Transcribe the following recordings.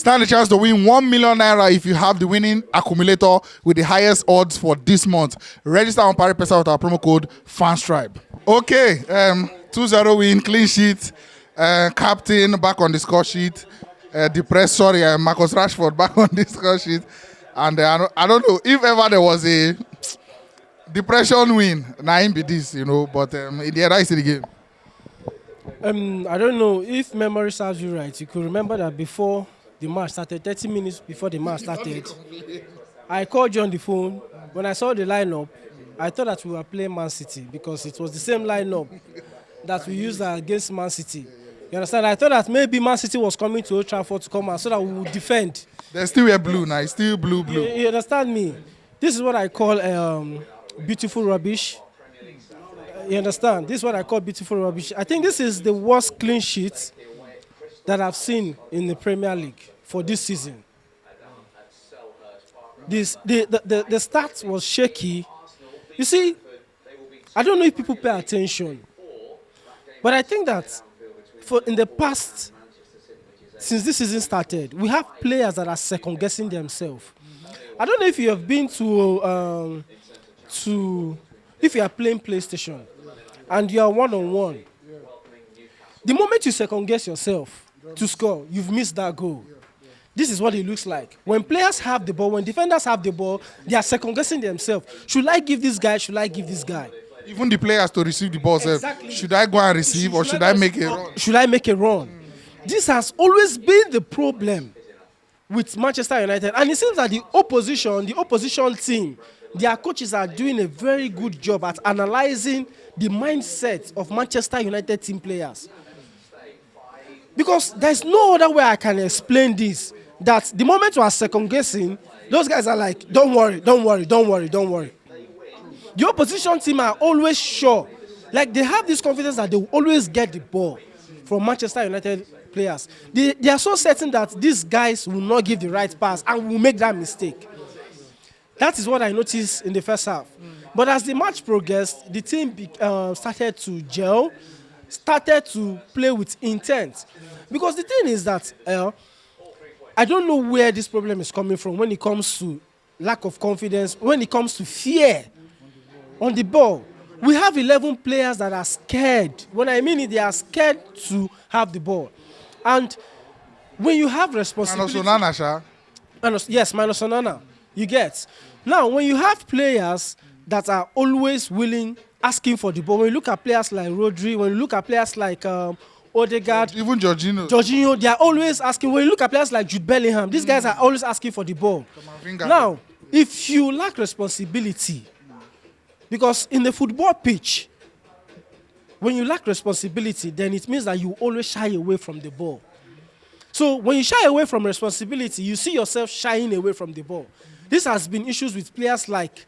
Stand a chance to win 1 million naira if you have the winning accumulator with the highest odds for this month. Register on PariPesa with our promo code FANSTRIBE. Okay, 2-0 win, clean sheet, captain back on the score sheet, Marcus Rashford back on the score sheet. And I don't know if ever there was a depression win, Naim be this, but in the end, I see the game. I don't know if memory serves you right. You could remember that before the match started, 30 minutes before the match started, I called you on the phone. When I saw the lineup, I thought that we were playing Man City because it was the same lineup that we used against Man City. You understand? I thought that maybe Man City was coming to Old Trafford to come out so that we would defend. They still wear blue now. It's still blue. You understand me? This is what I call beautiful rubbish. You understand? This is what I call beautiful rubbish. I think this is the worst clean sheet that I've seen in the Premier League for this season. The start was shaky. You see, I don't know if people pay attention, but I think that in the past, since this season started, we have players that are second-guessing themselves. I don't know if you have been if you are playing PlayStation and you are one-on-one. The moment you second-guess yourself to score, you've missed that goal. This is what it looks like. When players have the ball, when defenders have the ball, they are second-guessing themselves. Should I give this guy? Should I give this guy? Even the players to receive the ball. Exactly. Should I go and receive or should I make a run? Should I make a run? This has always been the problem with Manchester United. And it seems that the opposition team, their coaches are doing a very good job at analyzing the mindset of Manchester United team players. Because there's no other way I can explain this. That the moment you are second guessing, those guys are like, don't worry. The opposition team are always sure. Like they have this confidence that they will always get the ball from Manchester United players. They are so certain that these guys will not give the right pass and will make that mistake. That is what I noticed in the first half. But as the match progressed, the team started to gel, started to play with intent. Because the thing is that I don't know where this problem is coming from when it comes to lack of confidence, when it comes to fear on the ball. We have 11 players that are scared. When I mean it, they are scared to have the ball. And when you have responsibility... Minus Onana, yes, minus Onana. You get. Now, when you have players that are always willing, asking for the ball, when you look at players like Rodri, when you look at players like Odegaard, even Jorginho, they are always asking. When you look at players like Jude Bellingham, these guys are always asking for the ball. Now, if you lack responsibility, because in the football pitch, when you lack responsibility, then it means that you always shy away from the ball. So when you shy away from responsibility, you see yourself shying away from the ball. This has been issues with players like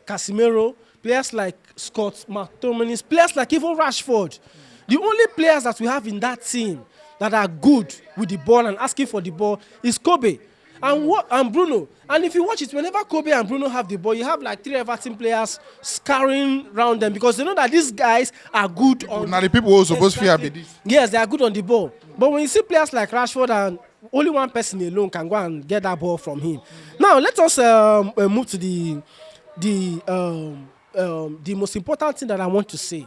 Casemiro, players like Scott McTominay, players like even Rashford. The only players that we have in that team that are good with the ball and asking for the ball is Kobe and Bruno. And if you watch it, whenever Kobe and Bruno have the ball, you have like 3 Everton players scurrying around them because they know that these guys are good on... Now the people who are supposed to fear this. Yes, they are good on the ball. But when you see players like Rashford and only one person alone can go and get that ball from him. Now, let us move to the most important thing that I want to say.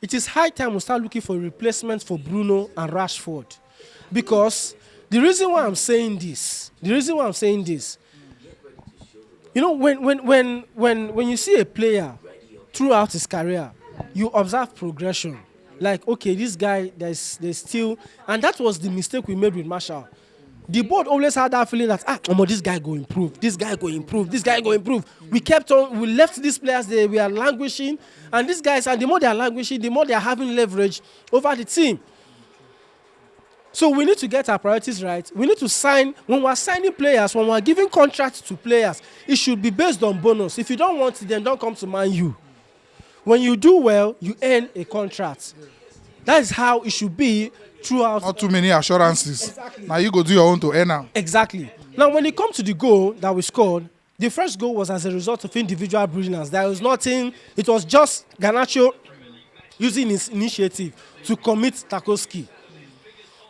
It is high time we start looking for replacements for Bruno and Rashford. Because the reason why I'm saying this, you know, when you see a player throughout his career, you observe progression. Like, okay, this guy, there's still... And that was the mistake we made with Marshall. The board always had that feeling that, this guy go improve, this guy go improve, this guy go improve. We left these players there, we are languishing. And these guys, and the more they are languishing, the more they are having leverage over the team. So we need to get our priorities right. We need to sign, when we're signing players, when we're giving contracts to players, it should be based on bonus. If you don't want it, then don't come to Man U. When you do well, you earn a contract. That is how it should be throughout. Not too many assurances. Exactly. Now you go do your own to earn now. Exactly. Now, when it comes to the goal that we scored, the first goal was as a result of individual brilliance. There was nothing. It was just Garnacho using his initiative to commit Tarkowski.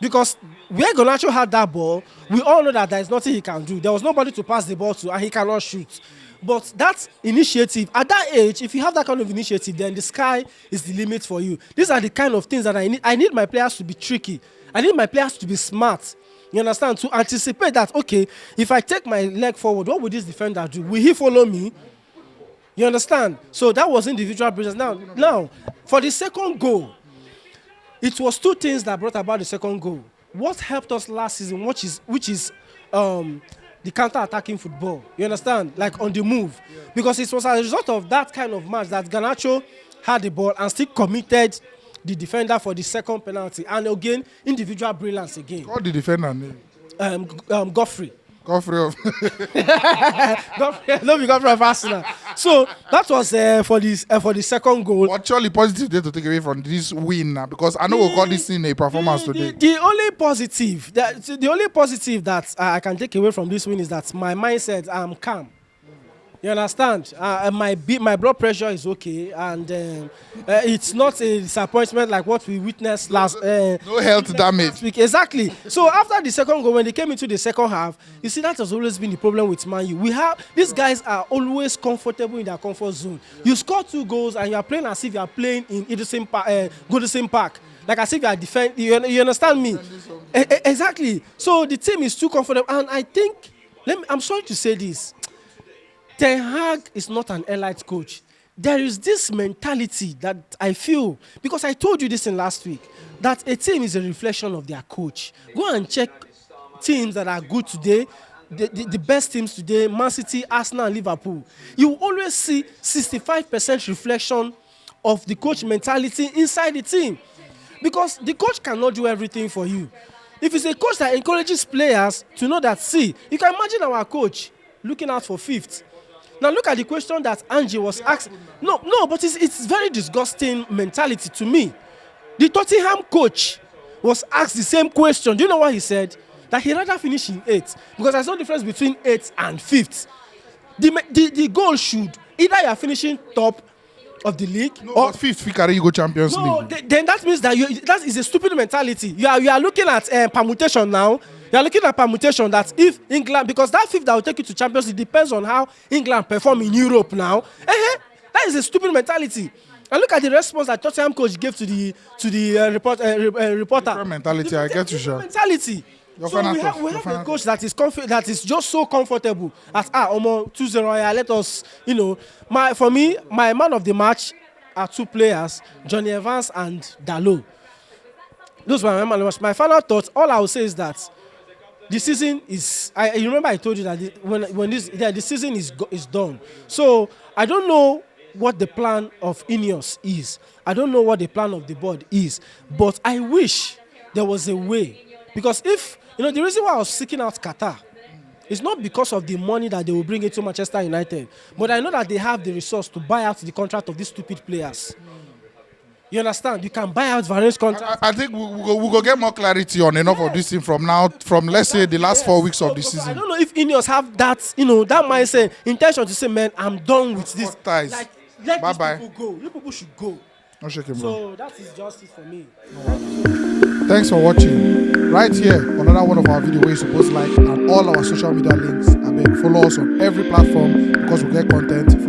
Because where Garnacho had that ball, we all know that there is nothing he can do. There was nobody to pass the ball to, and he cannot shoot. But that initiative, at that age, if you have that kind of initiative, then the sky is the limit for you. These are the kind of things that I need. I need my players to be tricky. I need my players to be smart. You understand? To anticipate that, okay, if I take my leg forward, what will this defender do? Will he follow me? You understand? So that was individual brilliance. Now, for the second goal, it was two things that brought about the second goal. What helped us last season, which is the counter-attacking football. You understand? Like on the move. Yeah. Because it was as a result of that kind of match that Garnacho had the ball and still committed the defender for the second penalty. And again, individual brilliance again. What the defender name? Godfrey. Godfrey of Godfrey of Arsenal. So that was for the second goal. What's surely positive there to take away from this win now? Because I know we'll call this in a performance today. The only positive that I can take away from this win is that my mindset, I'm calm. You understand? My blood pressure is okay, and it's not a disappointment like what we witnessed last. No health damage. Week. Exactly. So after the second goal, when they came into the second half, you see that has always been the problem with Man U. These guys are always comfortable in their comfort zone. You score 2 goals and you are playing as if you are playing in Goodison Park. Like as if you are defending. You understand me? Exactly. So the team is too comfortable, and I think. I'm sorry to say this. Ten Hag is not an elite coach. There is this mentality that I feel, because I told you this in last week, that a team is a reflection of their coach. Go and check teams that are good today, the best teams today, Man City, Arsenal, and Liverpool. You always see 65% reflection of the coach mentality inside the team. Because the coach cannot do everything for you. If it's a coach that encourages players to know that, see, you can imagine our coach looking out for 5th. Now look at the question that Angie was asked. No, but it's very disgusting mentality to me. The Tottenham coach was asked the same question. Do you know what he said? That he'd rather finish in 8th. Because there's no difference between 8th and 5th. The goal should, either you are finishing top of the league, or 5th, carry you go Champions League. Then that means that that is a stupid mentality. You are looking at permutation now. You are looking at permutation that if England, because that 5th that will take you to Champions League depends on how England perform in Europe now. That is a stupid mentality. And look at the response that Tottenham coach gave to the reporter. Mentality, I get you, sure. Mentality. So we have a coach that is just so comfortable at 2-0. Let us, for me, my man of the match are 2 players, Johnny Evans and Dalot. Those were my man of the match. My final thought, all I will say is that the season is. You remember I told you that the season is done. So I don't know what the plan of Ineos is. I don't know what the plan of the board is. But I wish there was a way, because if the reason why I was seeking out Qatar is not because of the money that they will bring into Manchester United, but I know that they have the resource to buy out the contract of these stupid players. You understand? You can buy out Varane's contract. I think we'll go get more clarity on enough of this thing from let's say the last 4 weeks of the season. I don't know if Ineos have that, that mindset, intention to say, man, I'm done with this. Like, let these people go. You people should go. So that is justice for me. Thanks for watching. Right here, another one of our videos where you're supposed to like, and all our social media links. I beg, follow us on every platform because we get content